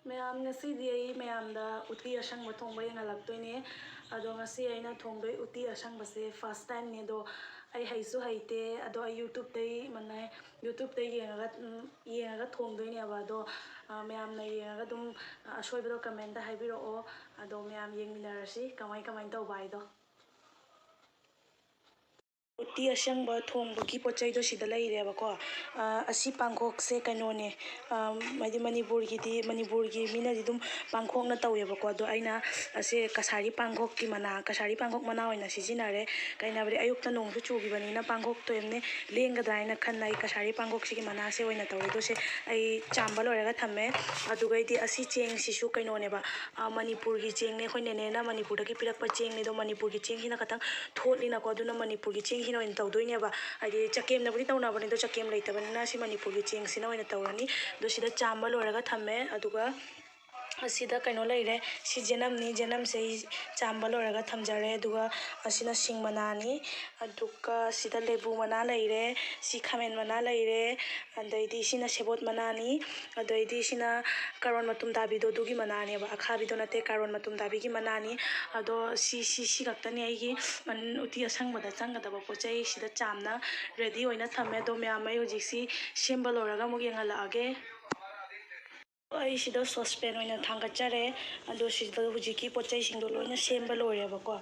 ꯃꯌꯥꯝ ꯉꯁꯤꯗꯤ ꯑꯩ ꯃꯌꯥꯝꯗ ꯎꯇꯤ ꯑꯁꯪꯕ ꯊꯣꯡꯕ ꯌꯦꯡꯍꯜꯂꯛꯇꯣꯏꯅꯦ ꯑꯗꯣ ꯉꯁꯤ ꯑꯩꯅ ꯊꯣꯡꯗꯣꯏ ꯎꯇꯤ ꯑꯁꯪꯕꯁꯦ ꯐꯥꯔꯁ ꯇꯥꯏꯝꯅꯦ ꯑꯗꯣ ꯑꯩ ꯍꯩꯁꯨ ꯍꯩꯇꯦ ꯑꯗꯣ ꯑꯩ ꯌꯨꯇꯨꯕꯇ ꯌꯦꯡꯉꯒ ꯊꯣꯡꯗꯣꯏꯅꯦꯕ ꯑꯗꯣ ꯃꯌꯥꯝꯅ ꯌꯦꯡꯉꯒ ꯑꯗꯨꯝ ꯑꯁꯣꯏꯕꯗꯣ ꯀꯃꯦꯟꯇ ꯍꯥꯏꯕꯤꯔꯛꯑꯣ ꯑꯗꯣ ꯃꯌꯥꯝ ꯌꯦꯡꯃꯤꯟꯅꯔꯁꯤ ꯀꯃꯥꯏ ꯇꯧꯕ ꯍꯥꯏꯗꯣ ꯎꯇꯤ ꯑꯁꯪꯕ ꯊꯣꯡꯕꯒꯤ ꯄꯣꯠ ꯆꯩꯗꯣ ꯁꯤꯗ ꯂꯩꯔꯦꯕꯀꯣ ꯑꯁꯤ ꯄꯥꯡꯈꯣꯛꯁꯦ ꯀꯩꯅꯣꯅꯦ ꯍꯥꯏꯗꯤ ꯃꯅꯤꯄꯨꯔꯒꯤ ꯃꯤꯅꯗꯤ ꯑꯗꯨꯝ ꯄꯥꯡꯈꯣꯛꯅ ꯇꯧꯋꯦꯕꯀꯣ ꯑꯗꯣ ꯑꯩꯅ ꯑꯁꯤ ꯀꯁꯥꯔꯤ ꯄꯥꯡꯈꯣꯛ ꯃꯅꯥ ꯑꯣꯏꯅ ꯁꯤꯖꯤꯟꯅꯔꯦ ꯀꯩꯅꯕꯗꯤ ꯑꯌꯨꯛꯇ ꯅꯣꯡꯁꯨ ꯆꯨꯈꯤꯕꯅꯤꯅ ꯄꯥꯡꯈꯣꯛꯇꯣ ꯌꯥꯝꯅ ꯂꯦꯡꯒꯗ꯭ꯔꯥ ꯍꯥꯏꯅ ꯈꯟꯅ ꯑꯩ ꯀꯁꯥꯔꯤ ꯄꯥꯡꯈꯣꯛꯁꯤꯒꯤ ꯃꯅꯥꯁꯦ ꯑꯣꯏꯅ ꯇꯧꯋꯦ ꯑꯗꯣ ꯁꯤ ꯑꯩ ꯆꯥꯝꯕ ꯂꯣꯏꯔꯒ ꯊꯝꯃꯦ ꯑꯗꯨꯒꯩꯗꯤ ꯑꯁꯤ ꯆꯦꯡꯁꯤꯁꯨ ꯀꯩꯅꯣꯅꯦꯕ ꯃꯅꯤꯄꯨꯔꯒꯤ ꯆꯦꯡꯅꯦ ꯑꯩꯈꯣꯏ ꯅꯦꯅꯦꯅ ꯃꯅꯤꯄꯨꯔꯗꯒꯤ ꯄꯤꯔꯛꯄ ꯆꯦꯡꯅꯦ ꯑꯗꯣ ꯃꯅꯤꯄꯨꯔꯒꯤ ꯆꯦꯡꯁꯤꯅ ꯈꯤꯇꯪ ꯊꯣꯠꯂꯤꯅꯀꯣ ꯑꯗꯨꯅ ꯃꯅꯤꯄꯨꯔꯒꯤ ꯆꯦꯡꯁꯤꯅ ꯑꯣꯏꯅ ꯇꯧꯗꯣꯏꯅꯦꯕ ꯍꯥꯏꯗꯤ ꯆꯀꯦꯝꯅꯕꯨꯗꯤ ꯇꯧꯅꯕꯅꯦ ꯑꯗꯣ ꯆꯀꯦꯝ ꯂꯩꯇꯕꯅꯤꯅ ꯁꯤ ꯃꯅꯤꯄꯨꯔꯒꯤ ꯆꯦꯡꯁꯤꯅ ꯑꯣꯏꯅ ꯇꯧꯔꯅꯤ ꯑꯗꯣ ꯁꯤꯗ ꯆꯥꯝꯕ ꯂꯣꯏꯔꯒ ꯊꯝꯃꯦ ꯑꯗꯨꯒ ꯑꯁꯤꯗ ꯀꯩꯅꯣ ꯂꯩꯔꯦ ꯁꯤ ꯖꯦꯅꯝꯅꯤ ꯖꯦꯅꯝꯁꯦ ꯆꯥꯝꯕ ꯂꯣꯏꯔꯒ ꯊꯝꯖꯔꯦ ꯑꯗꯨꯒ ꯑꯁꯤꯅ ꯁꯤꯡ ꯃꯅꯥꯅꯤ ꯑꯗꯨꯒ ꯁꯤꯗ ꯂꯦꯕꯨ ꯃꯅꯥ ꯂꯩꯔꯦ ꯁꯤ ꯈꯥꯃꯦꯟ ꯃꯅꯥ ꯂꯩꯔꯦ ꯑꯗꯩꯗꯤ ꯁꯤꯅ ꯁꯦꯕꯣꯠ ꯃꯅꯥꯅꯤ ꯑꯗꯩꯗꯤ ꯁꯤꯅ ꯀꯥꯔꯣꯠ ꯃꯇꯨꯝ ꯇꯥꯕꯤꯗꯣ ꯑꯗꯨꯒꯤ ꯃꯅꯥꯅꯦꯕ ꯑꯈꯥꯕꯤꯗꯣ ꯅꯠꯇꯦ ꯀꯥꯔꯣꯠ ꯃꯇꯨꯝ ꯇꯥꯕꯤꯒꯤ ꯃꯅꯥꯅꯤ ꯑꯗꯣ ꯁꯤ ꯈꯛꯇꯅꯤ ꯑꯩꯒꯤ ꯎꯇꯤ ꯑꯁꯪꯕꯗ ꯆꯪꯒꯗꯕ ꯄꯣꯠ ꯆꯩ ꯁꯤꯗ ꯆꯥꯝꯅ ꯔꯦꯗꯤ ꯑꯣꯏꯅ ꯊꯝꯃꯦ ꯑꯗꯣ ꯃꯌꯥꯝ ꯑꯩ ꯍꯧꯖꯤꯛꯁꯤ ꯁꯦꯝꯕ ꯂꯣꯏꯔꯒ ꯑꯃꯨꯛ ꯌꯦꯡꯍꯜꯂꯛꯑꯒꯦ ꯑꯩ ꯁꯤꯗ ꯁꯣꯁꯄꯦꯟ ꯑꯣꯏꯅ ꯊꯥꯡꯒꯠꯆꯔꯦ ꯑꯗꯣ ꯁꯤꯗ ꯍꯧꯖꯤꯛꯀꯤ ꯄꯣꯠ ꯆꯩꯁꯤꯡꯗꯣ ꯂꯣꯏꯅ ꯁꯦꯝꯕ ꯂꯣꯏꯔꯦꯕꯀꯣ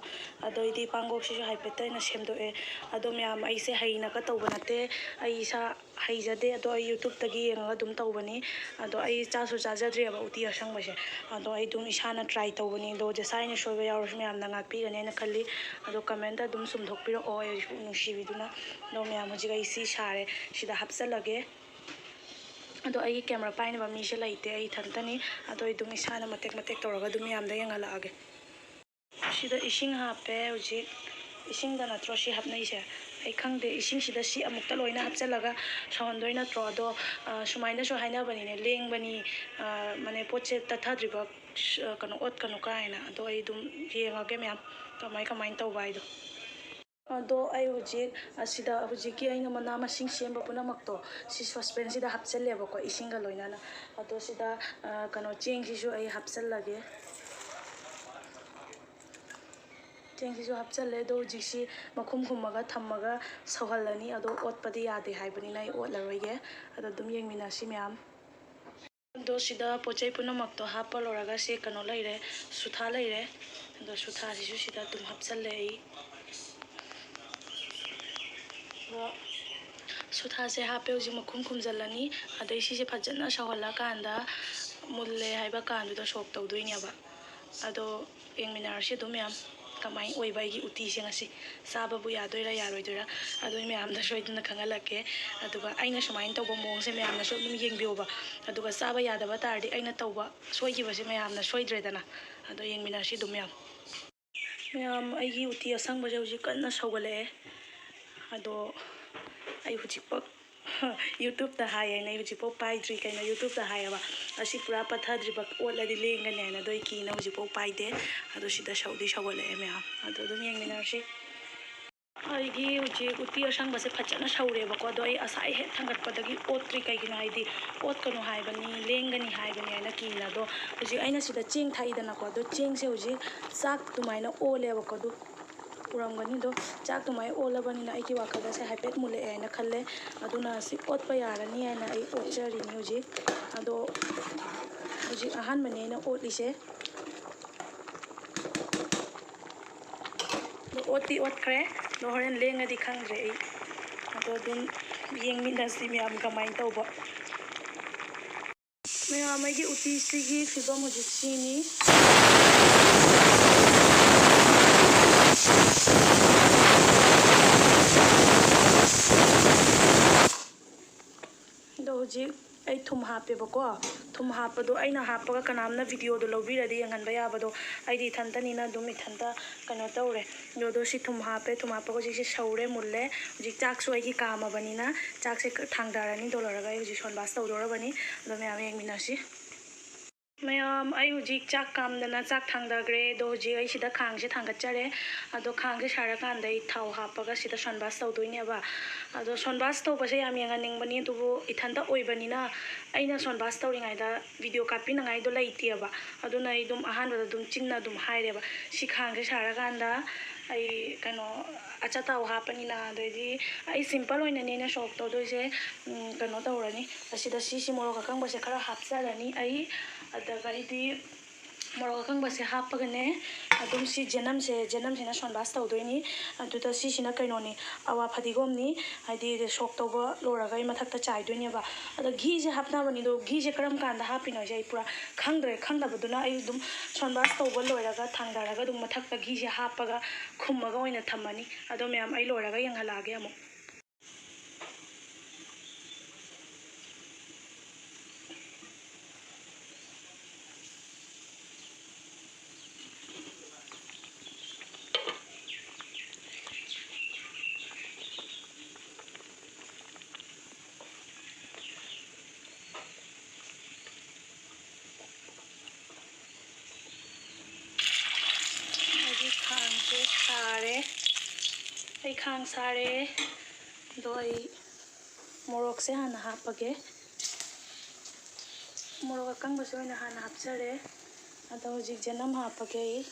ꯑꯗꯩꯗꯤ ꯄꯥꯡꯈꯣꯛꯁꯤꯁꯨ ꯍꯥꯏꯐꯦꯠꯇ ꯑꯩꯅ ꯁꯦꯝꯗꯣꯛꯑꯦ ꯑꯗꯣ ꯃꯌꯥꯝ ꯑꯩꯁꯦ ꯍꯩꯅꯒ ꯇꯧꯕ ꯅꯠꯇꯦ ꯑꯩ ꯏꯁꯥ ꯍꯩꯖꯗꯦ ꯑꯗꯣ ꯑꯩ ꯌꯨꯇꯨꯕꯇꯒꯤ ꯌꯦꯡꯉꯒ ꯑꯗꯨꯝ ꯇꯧꯕꯅꯤ ꯑꯗꯣ ꯑꯩ ꯆꯥꯁꯨ ꯆꯥꯖꯗ꯭ꯔꯤꯑꯕ ꯎꯇꯤ ꯑꯁꯪꯕꯁꯦ ꯑꯗꯣ ꯑꯩ ꯑꯗꯨꯝ ꯏꯁꯥꯅ ꯇ꯭ꯔꯥꯏ ꯇꯧꯕꯅꯤ ꯑꯗꯣ ꯖꯁ ꯑꯩꯅ ꯁꯣꯏꯕ ꯌꯥꯎꯔꯁꯨ ꯃꯌꯥꯝꯅ ꯉꯥꯛꯄꯤꯒꯅꯦꯅ ꯈꯜꯂꯤ ꯑꯗꯣ ꯀꯃꯦꯟꯇ ꯑꯗꯨꯝ ꯆꯨꯝꯊꯣꯛꯄꯤꯔꯛꯑꯣ ꯑꯩꯁꯨ ꯅꯨꯡꯁꯤꯕꯤꯗꯨꯅ ꯑꯗꯣ ꯃꯌꯥꯝ ꯍꯧꯖꯤꯛ ꯑꯩ ꯁꯤ ꯁꯥꯔꯦ ꯁꯤꯗ ꯍꯥꯞꯆꯜꯂꯒꯦ ꯑꯗꯣ ꯑꯩꯒꯤ ꯀꯦꯃꯦꯔꯥ ꯄꯥꯏꯅꯕ ꯃꯤꯁꯦ ꯂꯩꯇꯦ ꯑꯩ ꯏꯊꯟꯇꯅꯤ ꯑꯗꯣ ꯑꯩ ꯑꯗꯨꯝ ꯏꯁꯥꯅ ꯃꯇꯦꯛ ꯇꯧꯔꯒ ꯑꯗꯨꯝ ꯃꯌꯥꯝꯗ ꯌꯦꯡꯍꯜꯂꯛꯑꯒꯦ ꯁꯤꯗ ꯏꯁꯤꯡ ꯍꯥꯞꯄꯦ ꯍꯧꯖꯤꯛ ꯏꯁꯤꯡꯗ ꯅꯠꯇ꯭ꯔꯣ ꯁꯤ ꯍꯥꯞꯅꯩꯁꯦ ꯑꯩ ꯈꯪꯗꯦ ꯏꯁꯤꯡꯁꯤꯗ ꯁꯤ ꯑꯃꯨꯛꯇ ꯂꯣꯏꯅ ꯍꯥꯞꯆꯤꯜꯂꯒ ꯁꯧꯍꯟꯗꯣꯏ ꯅꯠꯇ꯭ꯔꯣ ꯑꯗꯣ ꯁꯨꯃꯥꯏꯅꯁꯨ ꯍꯥꯏꯅꯕꯅꯤꯅꯦ ꯂꯦꯡꯕꯅꯤ ꯃꯅꯦ ꯄꯣꯠꯁꯦ ꯇꯠꯊꯗ꯭ꯔꯤꯕ ꯀꯩꯅꯣ ꯑꯣꯠꯀꯅꯨ ꯀꯥꯏꯅ ꯑꯗꯣ ꯑꯩ ꯑꯗꯨꯝ ꯌꯦꯡꯉꯒꯦ ꯃꯌꯥꯝ ꯀꯃꯥꯏꯅ ꯇꯧꯕ ꯍꯥꯏꯗꯣ ꯑꯗꯣ ꯑꯩ ꯍꯧꯖꯤꯛ ꯑꯁꯤꯗ ꯍꯧꯖꯤꯛꯀꯤ ꯑꯩꯅ ꯃꯅꯥ ꯃꯁꯤꯡ ꯁꯦꯝꯕ ꯄꯨꯝꯅꯃꯛꯇꯣ ꯁꯤ ꯁꯣꯁꯄꯦꯟꯁꯤꯗ ꯍꯥꯞꯆꯤꯜꯂꯦꯕꯀꯣ ꯏꯁꯤꯡꯒ ꯂꯣꯏꯅꯅ ꯑꯗꯣ ꯁꯤꯗ ꯀꯩꯅꯣ ꯆꯦꯡꯁꯤꯁꯨ ꯑꯩ ꯍꯥꯞꯆꯤꯜꯂꯒꯦ ꯆꯦꯡꯁꯤꯁꯨ ꯍꯥꯞꯆꯜꯂꯦ ꯑꯗꯣ ꯍꯧꯖꯤꯛꯁꯤ ꯃꯈꯨꯝ ꯈꯨꯝꯃꯒ ꯊꯝꯃꯒ ꯁꯧꯍꯜꯂꯅꯤ ꯑꯗꯣ ꯑꯣꯠꯄꯗꯤ ꯌꯥꯗꯦ ꯍꯥꯏꯕꯅꯤꯅ ꯑꯩ ꯑꯣꯠꯂꯔꯣꯏꯒꯦ ꯑꯗꯣ ꯑꯗꯨꯝ ꯌꯦꯡꯃꯤꯟꯅꯁꯤ ꯃꯌꯥꯝ ꯑꯗꯣ ꯁꯤꯗ ꯄꯣꯠ ꯆꯩ ꯄꯨꯝꯅꯃꯛꯇꯣ ꯍꯥꯞꯄ ꯂꯣꯏꯔꯒ ꯁꯤ ꯀꯩꯅꯣ ꯂꯩꯔꯦ ꯁꯨꯊꯥ ꯂꯩꯔꯦ ꯑꯗꯣ ꯁꯨꯊꯥꯁꯤꯁꯨ ꯁꯤꯗ ꯑꯗꯨꯝ ꯍꯥꯞꯆꯜꯂꯦ ꯑꯩ ꯁꯨꯊꯥꯁꯦ ꯍꯥꯞꯄꯦ ꯍꯧꯖꯤꯛ ꯃꯈꯨꯝ ꯈꯨꯝꯖꯤꯜꯂꯅꯤ ꯑꯗꯩ ꯁꯤꯁꯦ ꯐꯖꯅ ꯁꯧꯍꯜꯂꯀꯥꯟꯗ ꯃꯨꯜꯂꯦ ꯍꯥꯏꯕ ꯀꯥꯟꯗꯨꯗ ꯁꯣꯛ ꯇꯧꯗꯣꯏꯅꯦꯕ ꯑꯗꯣ ꯌꯦꯡꯃꯤꯟꯅꯔꯁꯤ ꯑꯗꯨꯝ ꯃꯌꯥꯝ ꯀꯃꯥꯏꯅ ꯑꯣꯏꯕ ꯑꯩꯒꯤ ꯎꯇꯤꯁꯦ ꯉꯁꯤ ꯆꯥꯕꯕꯨ ꯌꯥꯗꯣꯏꯔꯥ ꯌꯥꯔꯣꯏꯗꯣꯏꯔꯥ ꯑꯗꯨ ꯃꯌꯥꯝꯗ ꯁꯣꯏꯗꯅ ꯈꯪꯍꯜꯂꯛꯀꯦ ꯑꯗꯨꯒ ꯑꯩꯅ ꯁꯨꯃꯥꯏꯅ ꯇꯧꯕ ꯃꯑꯣꯡꯁꯦ ꯃꯌꯥꯝꯅꯁꯨ ꯑꯗꯨꯝ ꯌꯦꯡꯕꯤꯌꯣꯕ ꯑꯗꯨꯒ ꯆꯥꯕ ꯌꯥꯗꯕ ꯇꯥꯔꯗꯤ ꯑꯩꯅ ꯇꯧꯕ ꯁꯣꯏꯈꯤꯕꯁꯦ ꯃꯌꯥꯝꯅ ꯁꯣꯏꯗ꯭ꯔꯦꯗꯅ ꯑꯗꯣ ꯌꯦꯡꯃꯤꯟꯅꯔꯁꯤ ꯑꯗꯨꯝ ꯃꯌꯥꯝ ꯑꯩꯒꯤ ꯎꯇꯤ ꯑꯁꯪꯕꯁꯦ ꯍꯧꯖꯤꯛ ꯀꯟꯅ ꯁꯧꯒꯠꯂꯛꯑꯦ ꯑꯗꯣ ꯑꯩ ꯍꯧꯖꯤꯛꯐꯥꯎ ꯌꯨꯇꯨꯕꯇ ꯍꯥꯏꯌꯦꯅ ꯑꯩ ꯍꯧꯖꯤꯛꯐꯥꯎ ꯄꯥꯏꯗ꯭ꯔꯤ ꯀꯩꯅꯣ ꯌꯨꯇꯨꯕꯇ ꯍꯥꯏꯌꯦꯕ ꯑꯁꯤ ꯄꯨꯔꯥ ꯄꯠꯊꯗ꯭ꯔꯤꯕ ꯑꯣꯠꯂꯗꯤ ꯂꯦꯡꯒꯅꯤ ꯍꯥꯏꯅ ꯑꯗꯣ ꯑꯩ ꯀꯤꯅ ꯍꯧꯖꯤꯛꯐꯥꯎ ꯄꯥꯏꯗꯦ ꯑꯗꯣ ꯁꯤꯗ ꯁꯧꯒꯠꯂꯛꯑꯦ ꯃꯌꯥꯝ ꯑꯗꯣ ꯑꯗꯨꯝ ꯌꯦꯡꯃꯤꯟꯅꯔꯁꯤ ꯑꯩꯒꯤ ꯍꯧꯖꯤꯛ ꯎꯇꯤ ꯑꯁꯪꯕꯁꯦ ꯐꯖꯅ ꯁꯧꯔꯦꯕꯀꯣ ꯑꯗꯣ ꯑꯩ ꯑꯁꯥꯏ ꯍꯦꯛ ꯊꯥꯡꯒꯠꯄꯗꯒꯤ ꯑꯣꯠꯇ꯭ꯔꯤ ꯀꯩꯒꯤꯅꯣ ꯍꯥꯏꯗꯤ ꯑꯣꯠꯀꯅꯨ ꯍꯥꯏꯕꯅꯤ ꯂꯦꯡꯒꯅꯤ ꯍꯥꯏꯕꯅꯤ ꯍꯥꯏꯅ ꯀꯤꯅ ꯑꯗꯣ ꯍꯧꯖꯤꯛ ꯑꯩꯅ ꯁꯤꯗ ꯆꯦꯡ ꯊꯥꯛꯏꯗꯅꯀꯣ ꯑꯗꯣ ꯆꯦꯡꯁꯦ ꯍꯧꯖꯤꯛ ꯆꯥꯛ ꯑꯗꯨꯃꯥꯏꯅ ꯑꯣꯜꯂꯦꯕꯀꯣ ꯑꯗꯨ ꯎꯔꯝꯒꯅꯤ ꯑꯗꯣ ꯆꯥꯛ ꯑꯗꯨꯃꯥꯏꯅ ꯑꯣꯜꯂꯕꯅꯤꯅ ꯑꯩꯒꯤ ꯋꯥꯈꯜꯗꯁꯦ ꯍꯥꯏꯐꯦꯠ ꯃꯨꯜꯂꯛꯑꯦ ꯍꯥꯏꯅ ꯈꯜꯂꯦ ꯑꯗꯨꯅ ꯁꯤ ꯑꯣꯠꯄ ꯌꯥꯔꯅꯤ ꯍꯥꯏꯅ ꯑꯩ ꯑꯣꯠꯆꯔꯤꯅꯤ ꯍꯧꯖꯤꯛ ꯑꯗꯣ ꯍꯧꯖꯤꯛ ꯑꯍꯥꯟꯕꯅꯤ ꯑꯩꯅ ꯑꯣꯠꯂꯤꯁꯦ ꯑꯗꯣ ꯑꯣꯠꯇꯤ ꯑꯣꯠꯈ꯭ꯔꯦ ꯑꯗꯣ ꯍꯣꯔꯦꯟ ꯂꯦꯡꯉꯗꯤ ꯈꯪꯗ꯭ꯔꯦ ꯑꯩ ꯑꯗꯣ ꯑꯗꯨꯝ ꯌꯦꯡꯃꯤꯟꯅꯁꯤ ꯃꯌꯥꯝ ꯀꯃꯥꯏꯅ ꯇꯧꯕ ꯃꯌꯥꯝ ꯑꯩꯒꯤ ꯎꯇꯤꯁꯤꯒꯤ ꯐꯤꯕꯝ ꯍꯧꯖꯤꯛ ꯁꯤꯅꯤ ꯑꯗꯣ ꯍꯧꯖꯤꯛ ꯑꯩ ꯊꯨꯝ ꯍꯥꯞꯄꯦꯕꯀꯣ ꯊꯨꯝ ꯍꯥꯞꯄꯗꯣ ꯑꯩꯅ ꯍꯥꯞꯄꯒ ꯀꯅꯥꯝꯅ ꯚꯤꯗꯤꯑꯣꯗꯣ ꯂꯧꯕꯤꯔꯗꯤ ꯌꯦꯡꯍꯟꯕ ꯌꯥꯕꯗꯣ ꯑꯩꯗꯤ ꯏꯊꯟꯇꯅꯤꯅ ꯑꯗꯨꯝ ꯏꯊꯟꯇ ꯀꯩꯅꯣ ꯇꯧꯔꯦ ꯑꯗꯣ ꯁꯤ ꯊꯨꯝ ꯍꯥꯞꯄꯦ ꯊꯨꯝ ꯍꯥꯞꯄꯒ ꯍꯧꯖꯤꯛꯁꯦ ꯁꯧꯔꯦ ꯃꯨꯜꯂꯦ ꯍꯧꯖꯤꯛ ꯆꯥꯛꯁꯨ ꯑꯩꯒꯤ ꯀꯥꯝꯃꯕꯅꯤꯅ ꯆꯥꯛꯁꯦ ꯊꯥꯡꯊꯔꯅꯤ ꯗꯣ ꯂꯣꯏꯔꯒ ꯑꯩ ꯍꯧꯖꯤꯛ ꯁꯣꯟꯕꯥꯁ ꯇꯧꯗꯧꯔꯕꯅꯤ ꯑꯗꯣ ꯃꯌꯥꯝ ꯌꯦꯡꯃꯤꯟꯅꯁꯤ ꯃꯌꯥꯝ ꯑꯩ ꯍꯧꯖꯤꯛ ꯆꯥꯛ ꯀꯥꯝꯗꯅ ꯆꯥꯛ ꯊꯥꯡꯗꯈ꯭ꯔꯦ ꯑꯗꯣ ꯍꯧꯖꯤꯛ ꯑꯩ ꯁꯤꯗ ꯈꯥꯡꯁꯦ ꯊꯥꯡꯒꯠꯆꯔꯦ ꯑꯗꯣ ꯈꯥꯡꯁꯦ ꯁꯥꯔꯀꯥꯟꯗ ꯑꯩ ꯊꯥꯎ ꯍꯥꯞꯄꯒ ꯁꯤꯗ ꯁꯣꯟꯕꯥꯁ ꯇꯧꯗꯣꯏꯅꯦꯕ ꯑꯗꯣ ꯁꯣꯟꯕꯥꯁ ꯇꯧꯕꯁꯦ ꯌꯥꯝ ꯌꯦꯡꯍꯟꯅꯤꯡꯕꯅꯤ ꯑꯗꯨꯕꯨ ꯏꯊꯟꯇ ꯑꯣꯏꯕꯅꯤꯅ ꯑꯩꯅ ꯁꯣꯟꯕꯥꯁ ꯇꯧꯔꯤꯉꯩꯗ ꯚꯤꯗꯤꯑꯣ ꯀꯥꯞꯄꯤꯅꯉꯥꯏꯗꯣ ꯂꯩꯇꯦꯕ ꯑꯗꯨꯅ ꯑꯩ ꯑꯗꯨꯝ ꯑꯍꯥꯟꯕꯗ ꯑꯗꯨꯝ ꯆꯤꯟꯅ ꯑꯗꯨꯝ ꯍꯥꯏꯔꯦꯕ ꯁꯤ ꯈꯥꯡꯁꯦ ꯁꯥꯔꯀꯥꯟꯗ ꯑꯩ ꯀꯩꯅꯣ ꯑꯆꯥꯊꯥꯎ ꯍꯥꯞꯄꯅꯤꯅ ꯑꯗꯩꯗꯤ ꯑꯩ ꯁꯤꯝꯄꯜ ꯑꯣꯏꯅꯅꯦ ꯑꯩꯅ ꯁꯣꯛ ꯇꯧꯗꯣꯏꯁꯦ ꯀꯩꯅꯣ ꯇꯧꯔꯅꯤ ꯑꯁꯤꯗ ꯁꯤꯁꯤ ꯃꯣꯔꯣꯛ ꯑꯀꯪꯕꯁꯦ ꯈꯔ ꯍꯥꯞꯆꯔꯅꯤ ꯑꯩ ꯑꯗꯨꯒ ꯑꯩꯗꯤ ꯃꯣꯔꯣꯛ ꯑꯀꯪꯕꯁꯦ ꯍꯥꯞꯄꯒꯅꯦ ꯑꯗꯨꯝ ꯁꯤ ꯖꯦꯅꯝꯁꯤꯅ ꯁꯣꯟꯕꯥꯁ ꯇꯧꯗꯣꯏꯅꯤ ꯑꯗꯨꯗ ꯁꯤꯁꯤꯅ ꯀꯩꯅꯣꯅꯤ ꯑꯋꯥ ꯐꯗꯤꯒꯣꯝꯅꯤ ꯍꯥꯏꯗꯤ ꯁꯣꯛ ꯇꯧꯕ ꯂꯣꯏꯔꯒ ꯑꯩ ꯃꯊꯛꯇ ꯆꯥꯏꯗꯣꯏꯅꯦꯕ ꯑꯗꯣ ꯘꯤꯁꯦ ꯍꯥꯞꯅꯕꯅꯤ ꯑꯗꯣ ꯘꯤꯁꯦ ꯀꯔꯝ ꯀꯥꯟꯗ ꯍꯥꯞꯄꯤꯅꯣꯁꯦ ꯑꯩ ꯄꯨꯔꯥ ꯈꯪꯗ꯭ꯔꯦ ꯈꯪꯗꯕꯗꯨꯅ ꯑꯩ ꯑꯗꯨꯝ ꯁꯣꯟꯕꯥꯁ ꯇꯧꯕ ꯂꯣꯏꯔꯒ ꯊꯥꯡꯗꯔꯒ ꯑꯗꯨꯝ ꯃꯊꯛꯇ ꯘꯤꯁꯦ ꯍꯥꯞꯄꯒ ꯈꯨꯝꯃꯒ ꯑꯣꯏꯅ ꯊꯝꯃꯅꯤ ꯑꯗꯣ ꯃꯌꯥꯝ ꯑꯩ ꯂꯣꯏꯔꯒ ꯌꯦꯡꯍꯜꯂꯛꯑꯒꯦ ꯑꯃꯨꯛ ꯈꯥꯡꯁꯦ ꯁꯥꯔꯦ ꯑꯩ ꯈꯥꯡ ꯁꯥꯔꯦ ꯑꯗꯣ ꯑꯩ ꯃꯣꯔꯣꯛꯁꯦ ꯍꯥꯟꯅ ꯍꯥꯞꯄꯒꯦ ꯃꯣꯔꯣꯛ ꯑꯀꯪꯕꯁꯦ ꯑꯣꯏꯅ ꯍꯥꯟꯅ ꯍꯥꯞꯆꯔꯦ ꯑꯗꯣ ꯍꯧꯖꯤꯛ ꯖꯦꯅꯝ ꯍꯥꯞꯄꯒꯦ ꯑꯩ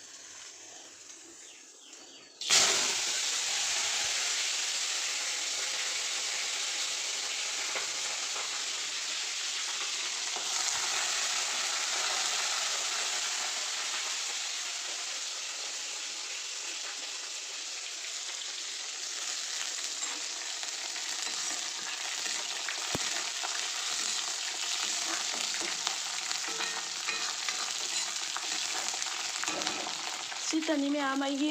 ꯁꯤꯇꯅꯤ ꯃꯌꯥꯝ ꯑꯩꯒꯤ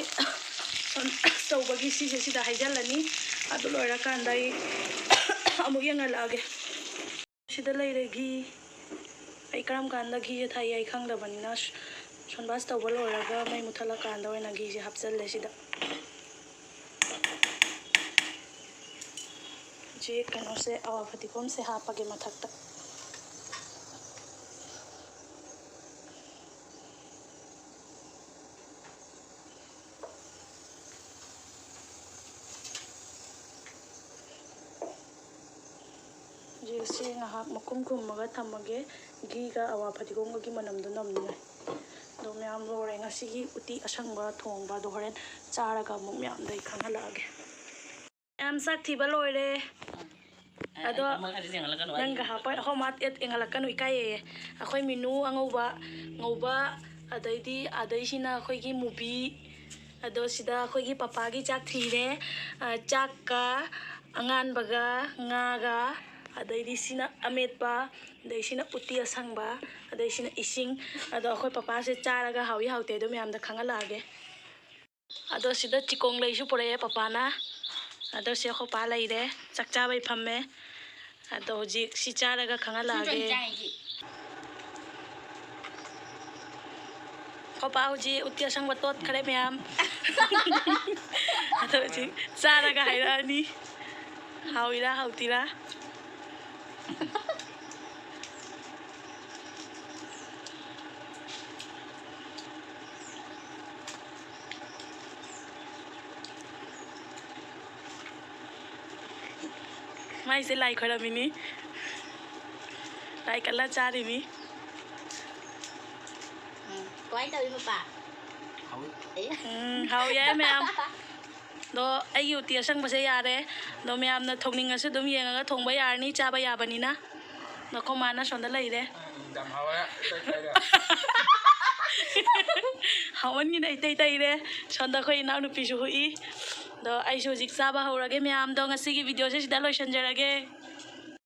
ꯇꯧꯕꯒꯤ ꯁꯤꯗ ꯍꯩꯖꯤꯜꯂꯅꯤ ꯑꯗꯨ ꯂꯣꯏꯔꯀꯥꯟꯗ ꯑꯩ ꯑꯃꯨꯛ ꯌꯦꯡꯍꯜꯂꯛꯑꯒꯦ ꯁꯤꯗ ꯂꯩꯔꯦ ꯘꯤ ꯑꯩ ꯀꯔꯝ ꯀꯥꯟꯗ ꯘꯤꯁꯦ ꯊꯥꯛꯏ ꯑꯩ ꯈꯪꯗꯕꯅꯤꯅ ꯁꯣꯟꯕꯥꯁ ꯇꯧꯕ ꯂꯣꯏꯔꯒ ꯃꯩ ꯃꯨꯠꯊꯠꯂꯀꯥꯟꯗ ꯑꯣꯏꯅ ꯘꯤꯁꯦ ꯍꯥꯞꯆꯜꯂꯦ ꯁꯤꯗ ꯍꯧꯖꯤꯛ ꯀꯩꯅꯣꯁꯦ ꯑꯋꯥ ꯐꯗꯤꯒꯣꯝꯁꯦ ꯍꯥꯞꯄꯒꯦ ꯃꯊꯛꯇ ꯍꯧꯖꯤꯛꯁꯦ ꯉꯥꯏꯍꯥꯛ ꯃꯈꯨꯝ ꯈꯨꯝꯃꯒ ꯊꯝꯃꯒꯦ ꯘꯤꯒ ꯑꯋꯥ ꯐꯗꯤꯒꯣꯝꯒꯒꯤ ꯃꯅꯝꯗꯣ ꯅꯝꯅꯤꯡꯉꯥꯏ ꯑꯗꯣ ꯃꯌꯥꯝ ꯂꯣꯏꯔꯦ ꯉꯁꯤꯒꯤ ꯎꯇꯤ ꯑꯁꯪꯕ ꯊꯣꯡꯕ ꯑꯗꯣ ꯍꯣꯔꯦꯟ ꯆꯥꯔꯒ ꯑꯃꯨꯛ ꯃꯌꯥꯝꯗ ꯑꯩ ꯈꯪꯍꯜꯂꯛꯑꯒꯦ ꯃꯌꯥꯝ ꯆꯥꯛ ꯊꯤꯕ ꯂꯣꯏꯔꯦ ꯑꯗꯣ ꯅꯪꯒ ꯍꯥꯞꯄ ꯑꯍꯣꯝ ꯌꯦꯡꯍꯜꯂꯛꯀꯅꯨ ꯏꯀꯥꯏꯌꯦ ꯑꯩꯈꯣꯏ ꯃꯤꯅꯨ ꯉꯧꯕ ꯑꯗꯩꯁꯤꯅ ꯑꯩꯈꯣꯏꯒꯤ ꯃꯨꯕꯤ ꯑꯗꯣ ꯁꯤꯗ ꯑꯩꯈꯣꯏꯒꯤ ꯄꯄꯥꯒꯤ ꯆꯥꯛ ꯊꯤꯔꯦ ꯆꯥꯛꯀ ꯑꯉꯥꯟꯕꯒ ꯉꯥꯒ ꯑꯗꯩꯗꯤ ꯁꯤꯅ ꯑꯃꯦꯠꯄ ꯑꯗꯩꯁꯤꯅ ꯎꯇꯤ ꯑꯁꯪꯕ ꯑꯗꯩꯁꯤꯅ ꯏꯁꯤꯡ ꯑꯗꯣ ꯑꯩꯈꯣꯏ ꯄꯄꯥꯁꯦ ꯆꯥꯔꯒ ꯍꯥꯎꯏ ꯍꯥꯎꯇꯦ ꯑꯗꯣ ꯃꯌꯥꯝꯗ ꯈꯪꯍꯜꯂꯛꯑꯒꯦ ꯑꯗꯣ ꯁꯤꯗ ꯆꯤꯀꯣꯡ ꯂꯩꯁꯨ ꯄꯨꯔꯛꯑꯦ ꯄꯄꯥꯅ ꯑꯗꯣ ꯁꯤ ꯑꯩꯈꯣꯏ ꯄꯥ ꯂꯩꯔꯦ ꯆꯥꯛ ꯆꯥꯕꯩ ꯐꯝꯃꯦ ꯑꯗꯣ ꯍꯧꯖꯤꯛ ꯁꯤ ꯆꯥꯔꯒ ꯈꯪꯍꯜꯂꯛꯑꯒꯦ ꯄꯄꯥ ꯍꯧꯖꯤꯛ ꯎꯇꯤ ꯑꯁꯪꯕ ꯇꯣꯠꯈꯔꯦ ꯃꯌꯥꯝ ꯑꯗꯣ ꯍꯧꯖꯤꯛ ꯆꯥꯔꯒ ꯍꯥꯏꯔꯛꯑꯅꯤ ꯍꯥꯎꯏꯔꯥ ꯍꯥꯎꯇꯤꯔꯥ ꯃꯥꯏꯁꯦ ꯂꯥꯏ ꯈꯣꯏꯔꯝꯃꯤꯅꯤ ꯂꯥꯏ ꯀꯠꯂ ꯆꯥꯔꯤꯅꯤ ꯀꯃꯥꯏꯅ ꯇꯧꯋꯤ ꯄꯄꯥ ꯍꯥꯎ ꯌꯥꯏ ꯃꯌꯥꯝ ꯑꯗꯣ ꯑꯩꯒꯤ ꯎꯇꯤ ꯑꯁꯪꯕꯁꯦ ꯌꯥꯔꯦ ꯑꯗꯣ ꯃꯌꯥꯝꯅ ꯊꯣꯡꯅꯤꯡꯉꯁꯨ ꯑꯗꯨꯝ ꯌꯦꯡꯉꯒ ꯊꯣꯡꯕ ꯌꯥꯔꯅꯤ ꯆꯥꯕ ꯌꯥꯕꯅꯤꯅ ꯅꯈꯣ ꯃꯥꯅ ꯁꯣꯟꯗ ꯂꯩꯔꯦ ꯍꯥꯎꯃꯟꯒꯤꯅ ꯏꯇꯩ ꯇꯩꯔꯦ ꯁꯣꯟꯗ ꯑꯩꯈꯣꯏ ꯏꯅꯥꯎꯅꯨꯄꯤꯁꯨ ꯍꯨꯏ ꯑꯗꯣ ꯑꯩꯁꯨ ꯍꯧꯖꯤꯛ ꯆꯥꯕ ꯍꯧꯔꯒꯦ ꯃꯌꯥꯝꯗꯣ ꯉꯁꯤꯒꯤ ꯚꯤꯗꯤꯑꯣꯁꯦ ꯁꯤꯗ ꯂꯣꯏꯁꯤꯟꯖꯔꯒꯦ